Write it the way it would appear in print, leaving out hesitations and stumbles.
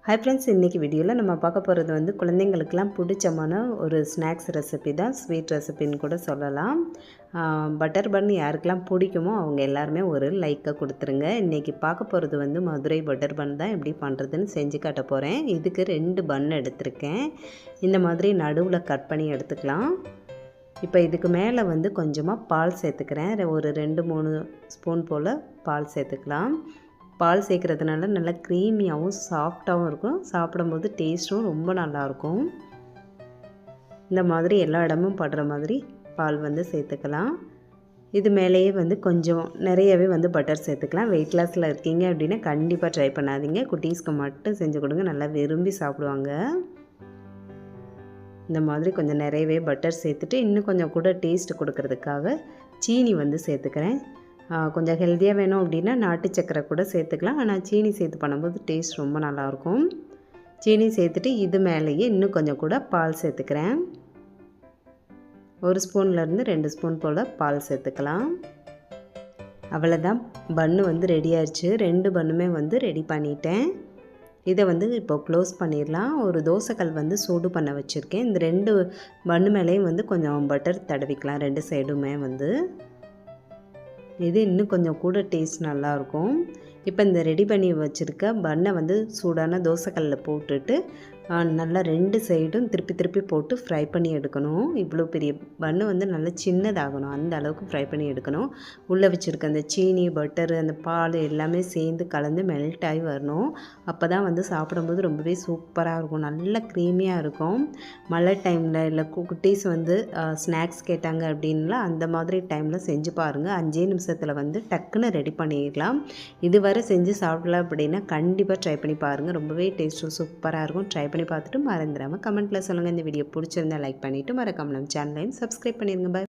Hi friends, இன்றைக்கி வீடியோவில் நம்ம பார்க்க போகிறது வந்து குழந்தைங்களுக்கெல்லாம் பிடிச்சமான ஒரு ஸ்நாக்ஸ் ரெசிபி தான். ஸ்வீட் ரெசிபின்னு கூட சொல்லலாம். பட்டர் பன் யாருக்கெல்லாம் பிடிக்குமோ அவங்க எல்லாருமே ஒரு லைக்கை கொடுத்துருங்க. இன்றைக்கி பார்க்க போகிறது வந்து மதுரை பட்டர் பன் தான். எப்படி பண்ணுறதுன்னு செஞ்சு காட்ட போகிறேன். இதுக்கு 2 பன் எடுத்திருக்கேன். இந்த மாதிரி நடுவில் கட் பண்ணி எடுத்துக்கலாம். இப்போ இதுக்கு மேலே வந்து கொஞ்சமாக பால் சேர்த்துக்கிறேன். ஒரு 2-3 ஸ்பூன் போல் பால் சேர்த்துக்கலாம். பால் சேர்க்குறதுனால நல்லா க்ரீமியாகவும் சாஃப்டாகவும் இருக்கும். சாப்பிடும்போது டேஸ்ட்டும் ரொம்ப நல்லாயிருக்கும். இந்த மாதிரி எல்லா இடமும் படுற மாதிரி பால் வந்து சேர்த்துக்கலாம். இது மேலேயே வந்து கொஞ்சம் நிறையவே வந்து பட்டர் சேர்த்துக்கலாம். வெயிட் லாஸில் இருக்கீங்க அப்படின்னா கண்டிப்பாக ட்ரை பண்ணாதீங்க. குட்டீஸ்க்கு மட்டும் செஞ்சு கொடுங்க, நல்லா விரும்பி சாப்பிடுவாங்க. இந்த மாதிரி கொஞ்சம் நிறையவே பட்டர் சேர்த்துட்டு இன்னும் கொஞ்சம் கூட டேஸ்ட் கொடுக்கறதுக்காக சீனி வந்து சேர்த்துக்கிறேன். கொஞ்சம் ஹெல்த்தியாக வேணும் அப்படின்னா நாட்டு சக்கரை கூட சேர்த்துக்கலாம். ஆனால் சீனி சேர்த்து பண்ணும்போது டேஸ்ட் ரொம்ப நல்லாயிருக்கும். சீனி சேர்த்துட்டு இது மேலேயே இன்னும் கொஞ்சம் கூட பால் சேர்த்துக்கிறேன். 1 ஸ்பூன்லேருந்து 2 ஸ்பூன் போல் பால் சேர்த்துக்கலாம். அவ்வளோதான், பன்னு வந்து ரெடி ஆயிடுச்சு. 2 பன்னுமே வந்து ரெடி பண்ணிட்டேன். இதை வந்து இப்போ க்ளோஸ் பண்ணிடலாம். ஒரு தோசைக்கல் வந்து சூடு பண்ண வச்சுருக்கேன். இந்த 2 பன்னு மேலேயும் வந்து கொஞ்சம் பட்டர் தடவிக்கலாம், 2 சைடுமே வந்து. இது இன்னும் கொஞ்சம் கூட டேஸ்ட் நல்லாயிருக்கும். இப்போ இந்த ரெடி பண்ணி வச்சுருக்க பன்னை வந்து சூடான தோசைக்கல்லில் போட்டுட்டு நல்லா 2 சைடும் திருப்பி போட்டு ஃப்ரை பண்ணி எடுக்கணும். இவ்வளோ பெரிய பன்னு வந்து நல்லா சின்னதாகணும், அந்த அளவுக்கு ஃப்ரை பண்ணி எடுக்கணும். உள்ளே வச்சுருக்க அந்த சீனி, பட்டரு, அந்த பால் எல்லாமே சேர்ந்து கலந்து மெல்ட் ஆகி வரணும். அப்போ தான் வந்து சாப்பிடும்போது ரொம்பவே சூப்பராக இருக்கும், நல்ல க்ரீமியாக இருக்கும். மழை டைமில் இல்லை குட்டீஸ் வந்து ஸ்நாக்ஸ் கேட்டாங்க அப்படின்லாம் அந்த மாதிரி டைமில் செஞ்சு பாருங்கள். 5 நிமிஷத்தில் வந்து டக்குன்னு ரெடி பண்ணிடலாம். இதுவரை செஞ்சு சாப்பிடல அப்படின்னா கண்டிப்பாக ட்ரை பண்ணி பாருங்கள். ரொம்பவே டேஸ்ட்டும் சூப்பராக இருக்கும். ட்ரை பண்ணி பார்த்துட்டு மறந்துடாமல் கமெண்ட்டில் சொல்லுங்கள். இந்த வீடியோ பிடிச்சிருந்தா லைக் பண்ணிவிட்டு மறக்காம நம்ம சேனலையும் சப்ஸ்கிரைப் பண்ணிடுங்க. பாய்.